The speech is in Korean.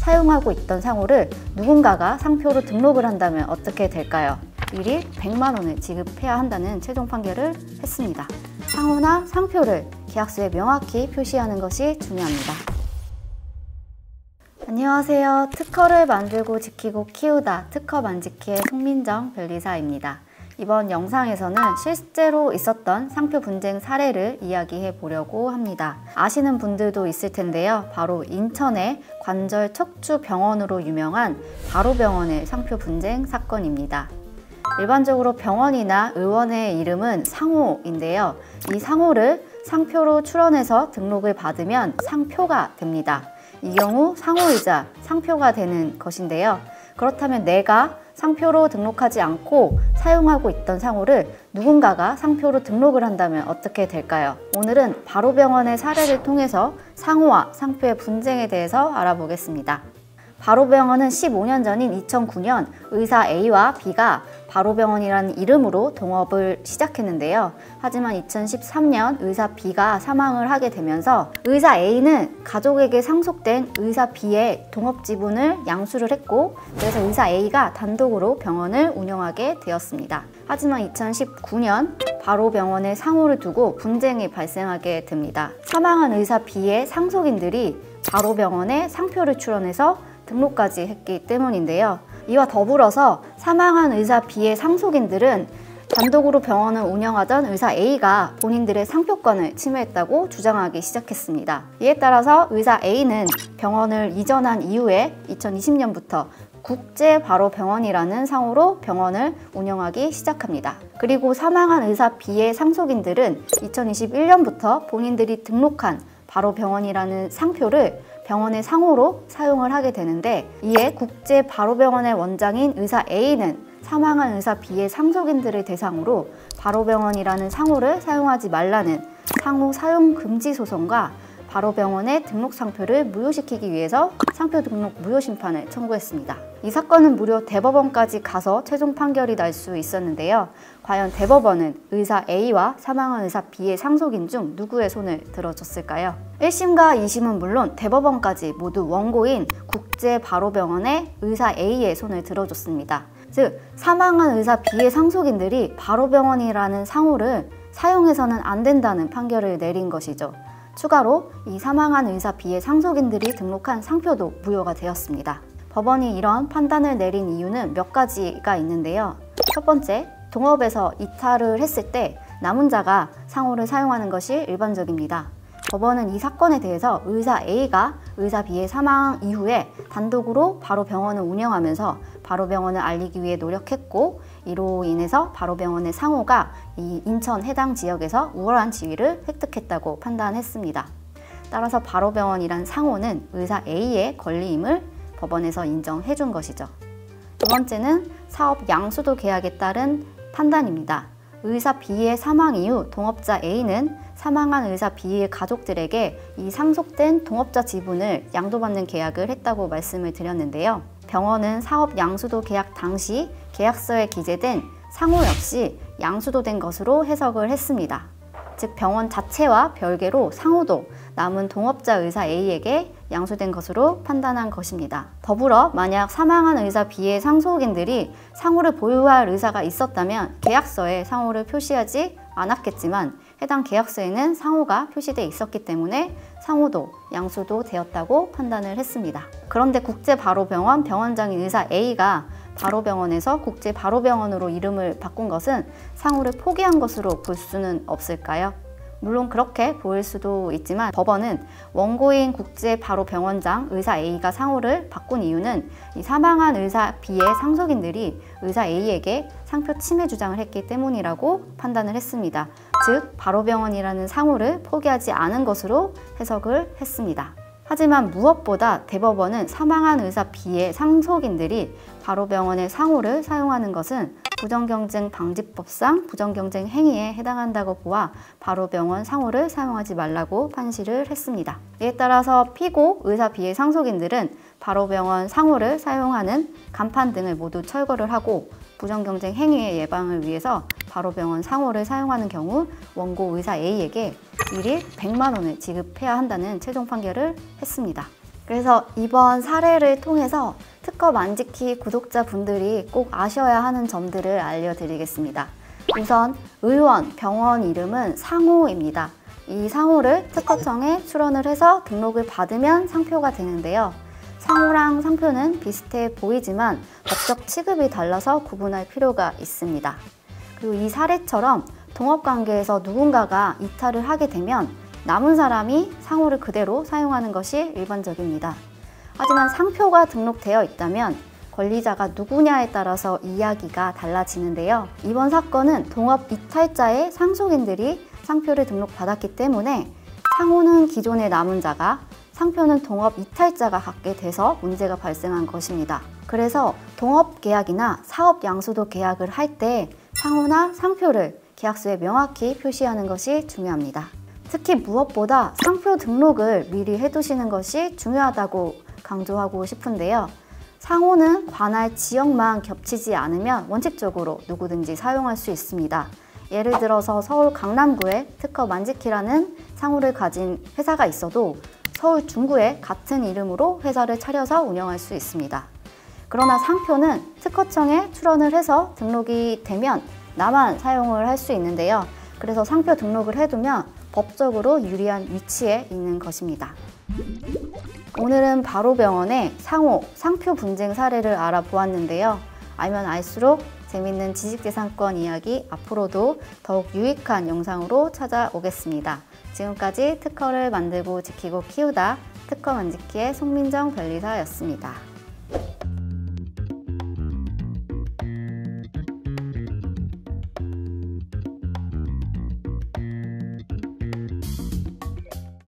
사용하고 있던 상호를 누군가가 상표로 등록을 한다면 어떻게 될까요? 일일 100만 원을 지급해야 한다는 최종 판결을 했습니다. 상호나 상표를 계약서에 명확히 표시하는 것이 중요합니다. 안녕하세요. 특허를 만들고 지키고 키우다 특허 만지키의 송민정 변리사입니다. 이번 영상에서는 실제로 있었던 상표 분쟁 사례를 이야기해 보려고 합니다. 아시는 분들도 있을 텐데요. 바로 인천의 관절 척추 병원으로 유명한 바로병원의 상표 분쟁 사건입니다. 일반적으로 병원이나 의원의 이름은 상호인데요. 이 상호를 상표로 출원해서 등록을 받으면 상표가 됩니다. 이 경우 상호이자 상표가 되는 것인데요. 그렇다면 내가 상표로 등록하지 않고 사용하고 있던 상호를 누군가가 상표로 등록을 한다면 어떻게 될까요? 오늘은 바로병원의 사례를 통해서 상호와 상표의 분쟁에 대해서 알아보겠습니다. 바로병원은 15년 전인 2009년 의사 A와 B가 바로병원이라는 이름으로 동업을 시작했는데요. 하지만 2013년 의사 B가 사망을 하게 되면서 의사 A는 가족에게 상속된 의사 B의 동업 지분을 양수를 했고, 그래서 의사 A가 단독으로 병원을 운영하게 되었습니다. 하지만 2019년 바로병원의 상호를 두고 분쟁이 발생하게 됩니다. 사망한 의사 B의 상속인들이 바로병원에 상표를 출원해서 등록까지 했기 때문인데요. 이와 더불어서 사망한 의사 B의 상속인들은 단독으로 병원을 운영하던 의사 A가 본인들의 상표권을 침해했다고 주장하기 시작했습니다. 이에 따라서 의사 A는 병원을 이전한 이후에 2020년부터 국제바로병원이라는 상호로 병원을 운영하기 시작합니다. 그리고 사망한 의사 B의 상속인들은 2021년부터 본인들이 등록한 바로병원이라는 상표를 병원의 상호로 사용을 하게 되는데, 이에 국제바로병원의 원장인 의사 A는 사망한 의사 B의 상속인들을 대상으로 바로병원이라는 상호를 사용하지 말라는 상호 사용 금지 소송과 바로병원의 등록 상표를 무효시키기 위해서 상표 등록 무효 심판을 청구했습니다. 이 사건은 무려 대법원까지 가서 최종 판결이 날 수 있었는데요. 과연 대법원은 의사 A와 사망한 의사 B의 상속인 중 누구의 손을 들어줬을까요? 1심과 2심은 물론 대법원까지 모두 원고인 국제바로병원의 의사 A의 손을 들어줬습니다. 즉, 사망한 의사 B의 상속인들이 바로병원이라는 상호를 사용해서는 안 된다는 판결을 내린 것이죠. 추가로 이 사망한 의사 B의 상속인들이 등록한 상표도 무효가 되었습니다. 법원이 이런 판단을 내린 이유는 몇 가지가 있는데요. 첫 번째, 동업에서 이탈을 했을 때 남은 자가 상호를 사용하는 것이 일반적입니다. 법원은 이 사건에 대해서 의사 A가 의사 B의 사망 이후에 단독으로 바로병원을 운영하면서 바로병원을 알리기 위해 노력했고, 이로 인해서 바로병원의 상호가 이 인천 해당 지역에서 우월한 지위를 획득했다고 판단했습니다. 따라서 바로병원이란 상호는 의사 A의 권리임을 법원에서 인정해 준 것이죠. 두 번째는 사업 양수도 계약에 따른 판단입니다. 의사 B의 사망 이후 동업자 A는 사망한 의사 B의 가족들에게 이 상속된 동업자 지분을 양도받는 계약을 했다고 말씀을 드렸는데요. 병원은 사업 양수도 계약 당시 계약서에 기재된 상호 역시 양수도된 것으로 해석을 했습니다. 즉, 병원 자체와 별개로 상호도 남은 동업자 의사 A에게 양수된 것으로 판단한 것입니다. 더불어 만약 사망한 의사 B의 상속인들이 상호를 보유할 의사가 있었다면 계약서에 상호를 표시하지 않았겠지만 해당 계약서에는 상호가 표시되어 있었기 때문에 상호도 양수도 되었다고 판단을 했습니다. 그런데 국제바로병원 병원장인 의사 A가 바로병원에서 국제바로병원으로 이름을 바꾼 것은 상호를 포기한 것으로 볼 수는 없을까요? 물론 그렇게 보일 수도 있지만 법원은 원고인 국제바로병원장 의사 A가 상호를 바꾼 이유는 이 사망한 의사 B의 상속인들이 의사 A에게 상표 침해 주장을 했기 때문이라고 판단을 했습니다. 즉, 바로병원이라는 상호를 포기하지 않은 것으로 해석을 했습니다. 하지만 무엇보다 대법원은 사망한 의사 B의 상속인들이 바로병원의 상호를 사용하는 것은 부정경쟁 방지법상 부정경쟁 행위에 해당한다고 보아 바로병원 상호를 사용하지 말라고 판시를 했습니다. 이에 따라서 피고 의사 B의 상속인들은 바로병원 상호를 사용하는 간판 등을 모두 철거를 하고 부정경쟁 행위의 예방을 위해서 바로병원 상호를 사용하는 경우 원고 의사 A에게 일일 100만 원을 지급해야 한다는 최종 판결을 했습니다. 그래서 이번 사례를 통해서 특허 만지키 구독자분들이 꼭 아셔야 하는 점들을 알려드리겠습니다. 우선 의원, 병원 이름은 상호입니다. 이 상호를 특허청에 출원을 해서 등록을 받으면 상표가 되는데요. 상호랑 상표는 비슷해 보이지만 법적 취급이 달라서 구분할 필요가 있습니다. 그리고 이 사례처럼 동업관계에서 누군가가 이탈을 하게 되면 남은 사람이 상호를 그대로 사용하는 것이 일반적입니다. 하지만 상표가 등록되어 있다면 권리자가 누구냐에 따라서 이야기가 달라지는데요. 이번 사건은 동업 이탈자의 상속인들이 상표를 등록받았기 때문에 상호는 기존의 남은 자가, 상표는 동업 이탈자가 갖게 돼서 문제가 발생한 것입니다. 그래서 동업 계약이나 사업 양수도 계약을 할 때 상호나 상표를 계약서에 명확히 표시하는 것이 중요합니다. 특히 무엇보다 상표 등록을 미리 해두시는 것이 중요하다고 강조하고 싶은데요. 상호는 관할 지역만 겹치지 않으면 원칙적으로 누구든지 사용할 수 있습니다. 예를 들어서 서울 강남구에 특허 만지키라는 상호를 가진 회사가 있어도 서울 중구에 같은 이름으로 회사를 차려서 운영할 수 있습니다. 그러나 상표는 특허청에 출원을 해서 등록이 되면 나만 사용을 할 수 있는데요. 그래서 상표 등록을 해두면 법적으로 유리한 위치에 있는 것입니다. 오늘은 바로병원의 상호, 상표 분쟁 사례를 알아보았는데요. 알면 알수록 재밌는 지식재산권 이야기 앞으로도 더욱 유익한 영상으로 찾아오겠습니다. 지금까지 특허를 만들고 지키고 키우다 특허 만지키의 송민정 변리사였습니다.